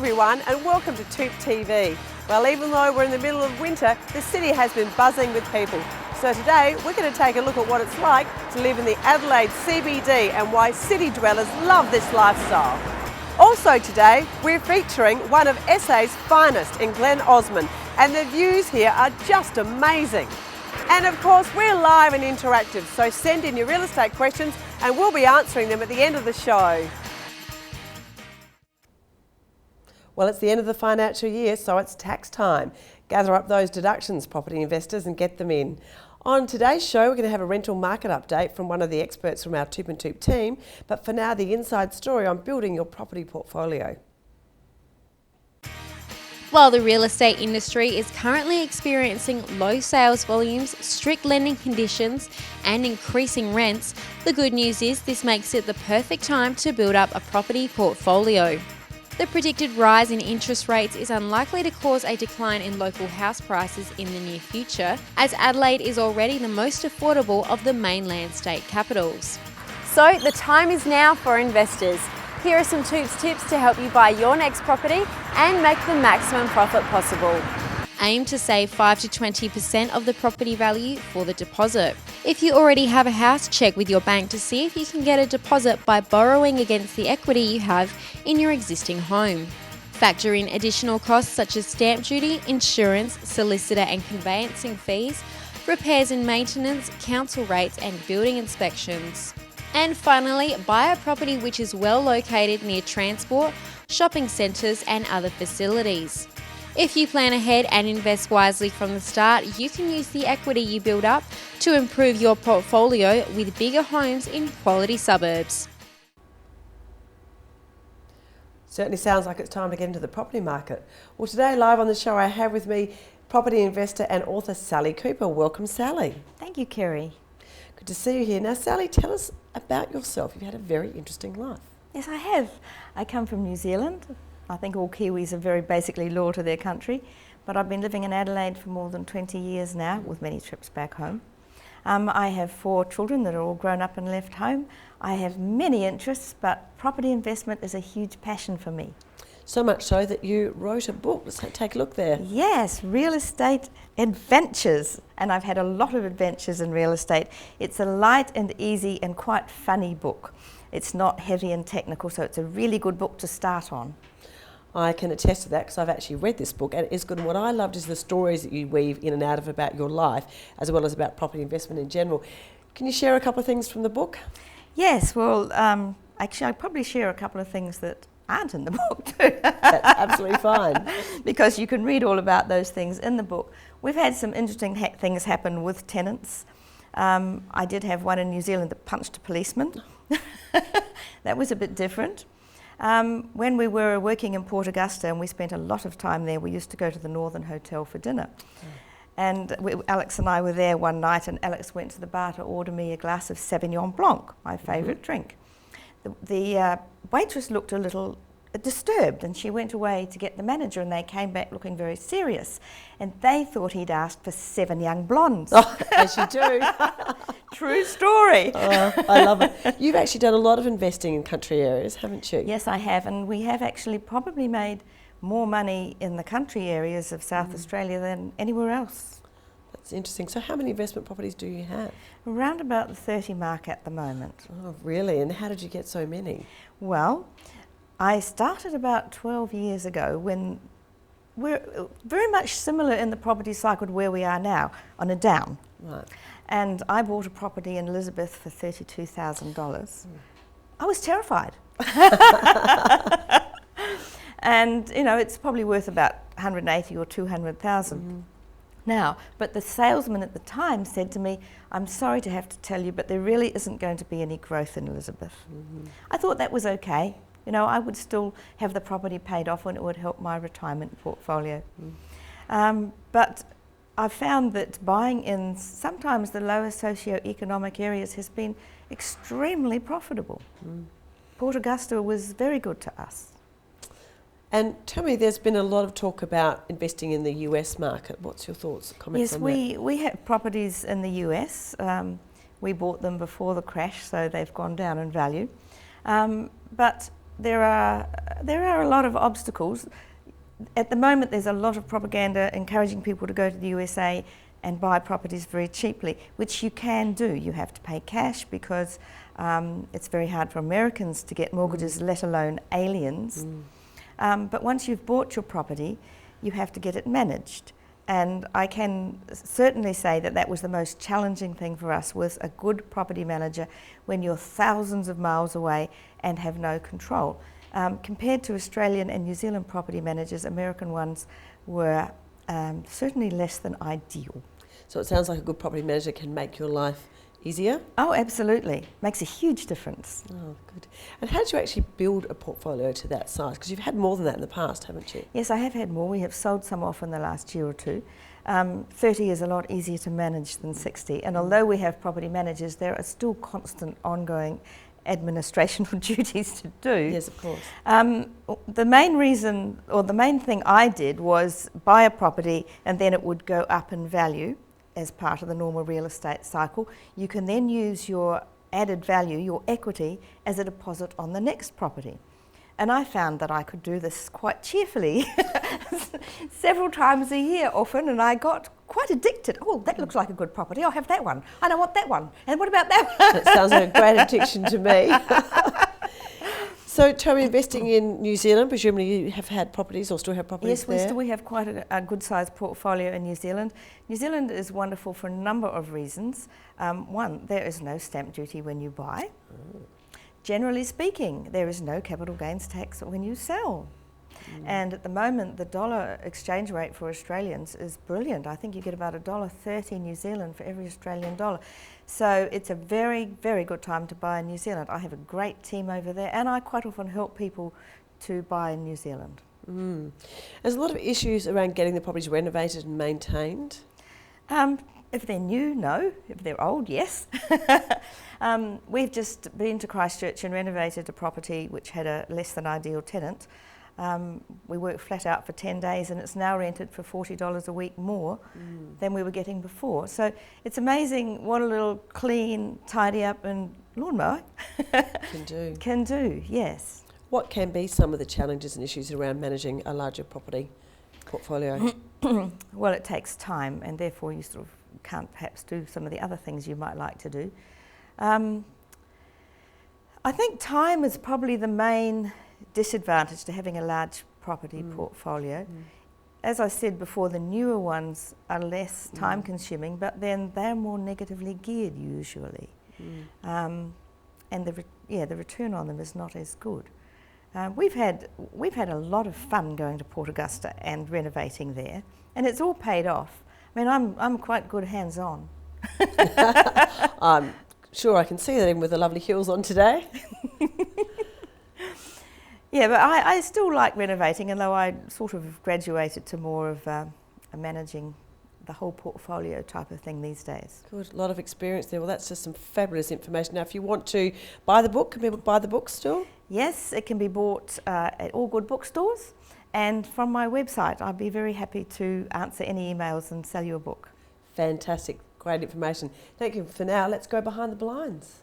everyone and welcome to TOOP TV. Well, even though we're in the middle of winter, the city has been buzzing with people. So today we're going to take a look at what it's like to live in the Adelaide CBD and why city dwellers love this lifestyle. Also today we're featuring one of SA's finest in Glen Osmond, and the views here are just amazing. And of course we're live and interactive, so send in your real estate questions and we'll be answering them at the end of the show. Well, it's the end of the financial year, so it's tax time. Gather up those deductions, property investors, and get them in. On today's show, we're going to have a rental market update from one of the experts from our TOOP+TOOP team, but for now, the inside story on building your property portfolio. While the real estate industry is currently experiencing low sales volumes, strict lending conditions, and increasing rents, the good news is this makes it the perfect time to build up a property portfolio. The predicted rise in interest rates is unlikely to cause a decline in local house prices in the near future, as Adelaide is already the most affordable of the mainland state capitals. So the time is now for investors. Here are some TOOP's tips to help you buy your next property and make the maximum profit possible. Aim to save 5 to 20% of the property value for the deposit. If you already have a house, check with your bank to see if you can get a deposit by borrowing against the equity you have in your existing home. Factor in additional costs such as stamp duty, insurance, solicitor and conveyancing fees, repairs and maintenance, council rates and building inspections. And finally, buy a property which is well located near transport, shopping centres and other facilities. If you plan ahead and invest wisely from the start, you can use the equity you build up to improve your portfolio with bigger homes in quality suburbs. Certainly sounds like it's time to get into the property market. Well, today live on the show I have with me property investor and author Sally Cooper. Welcome, Sally. Thank you, Kerry. Good to see you here. Now, Sally, tell us about yourself. You've had a very interesting life. Yes, I have. I come from New Zealand. I think all Kiwis are very basically loyal to their country, but I've been living in Adelaide for more than 20 years now, with many trips back home. I have 4 children that are all grown up and left home. I have many interests, but property investment is a huge passion for me. So much so that you wrote a book. Let's take a look there. Yes, Real Estate Adventures, and I've had a lot of adventures in real estate. It's a light and easy and quite funny book. It's not heavy and technical, so it's a really good book to start on. I can attest to that because I've actually read this book and it is good. And what I loved is the stories that you weave in and out of about your life, as well as about property investment in general. Can you share a couple of things from the book? Yes, well, actually I'll probably share a couple of things that aren't in the book too. That's absolutely fine. Because you can read all about those things in the book. We've had some interesting things happen with tenants. I did have one in New Zealand that punched a policeman. That was a bit different. When we were working in Port Augusta and we spent a lot of time there, we used to go to the Northern Hotel for dinner. And Alex and I were there one night and Alex went to the bar to order me a glass of Sauvignon Blanc, my favourite drink. The waitress looked a little disturbed and she went away to get the manager and they came back looking very serious and they thought he'd asked for 7 young blondes. Oh, as you do. True story. Oh, I love it. You've actually done a lot of investing in country areas, haven't you? Yes, I have, and we have actually probably made more money in the country areas of South Australia than anywhere else. That's interesting. So how many investment properties do you have? Around about the 30 mark at the moment. Oh, really? And how did you get so many? Well, I started about 12 years ago when we're very much similar in the property cycle to where we are now, on a down. Right. And I bought a property in Elizabeth for $32,000. I was terrified. And, you know, it's probably worth about 180 or 200,000 now. But the salesman at the time said to me, I'm sorry to have to tell you, but there really isn't going to be any growth in Elizabeth. I thought that was okay. You know, I would still have the property paid off and it would help my retirement portfolio. But I've found that buying in sometimes the lower socio-economic areas has been extremely profitable. Port Augusta was very good to us. And tell me, there's been a lot of talk about investing in the US market. What's your thoughts, comments on that? Yes, we have properties in the US. We bought them before the crash, so they've gone down in value. But there are a lot of obstacles. At the moment, there's a lot of propaganda encouraging people to go to the USA and buy properties very cheaply, which you can do. You have to pay cash because it's very hard for Americans to get mortgages, let alone aliens. But once you've bought your property, you have to get it managed. And I can certainly say that that was the most challenging thing for us, was a good property manager when you're thousands of miles away and have no control. Compared to Australian and New Zealand property managers, American ones were certainly less than ideal. So it sounds like a good property manager can make your life easier? Oh, absolutely. Makes a huge difference. Oh, good. And how did you actually build a portfolio to that size? Because you've had more than that in the past, haven't you? Yes, I have had more. We have sold some off in the last year or two. 30 is a lot easier to manage than 60. And although we have property managers, there are still constant ongoing administrational duties to do. Yes, of course. The main reason, or the main thing I did, was buy a property and then it would go up in value as part of the normal real estate cycle. You can then use your added value, your equity, as a deposit on the next property. And I found that I could do this quite cheerfully several times a year often, and I got quite addicted. Oh, that looks like a good property. I'll have that one. I don't want that one. And what about that one? That sounds like a great addiction to me. So tell me, investing in New Zealand, presumably you have had properties or still have properties there? Yes, we have quite a good sized portfolio in New Zealand. New Zealand is wonderful for a number of reasons. One, there is no stamp duty when you buy. Generally speaking, there is no capital gains tax when you sell. And at the moment, the dollar exchange rate for Australians is brilliant. I think you get about $1.30 New Zealand for every Australian dollar. So it's a very, very good time to buy in New Zealand. I have a great team over there, and I quite often help people to buy in New Zealand. There's a lot of issues around getting the properties renovated and maintained. If they're new, no. If they're old, yes. We've just been to Christchurch and renovated a property which had a less than ideal tenant. We worked flat out for 10 days and it's now rented for $40 a week more than we were getting before. So it's amazing what a little clean, tidy up and lawnmower can do, yes. What can be some of the challenges and issues around managing a larger property portfolio? Well, it takes time and therefore you sort of can't perhaps do some of the other things you might like to do. I think time is probably the main disadvantage to having a large property portfolio. As I said before, the newer ones are less time consuming, but then they're more negatively geared usually. And the return on them is not as good. We've had a lot of fun going to Port Augusta and renovating there, and it's all paid off. I mean, I'm quite good hands-on. I'm sure I can see that even with the lovely heels on today. Yeah, but I still like renovating, although I sort of graduated to more of a managing the whole portfolio type of thing these days. Good, a lot of experience there. Well, that's just some fabulous information. Now, if you want to buy the book, can people buy the book still? Yes, it can be bought at all good bookstores and from my website. I'd be very happy to answer any emails and sell you a book. Fantastic, great information. Thank you. For now, let's go behind the blinds.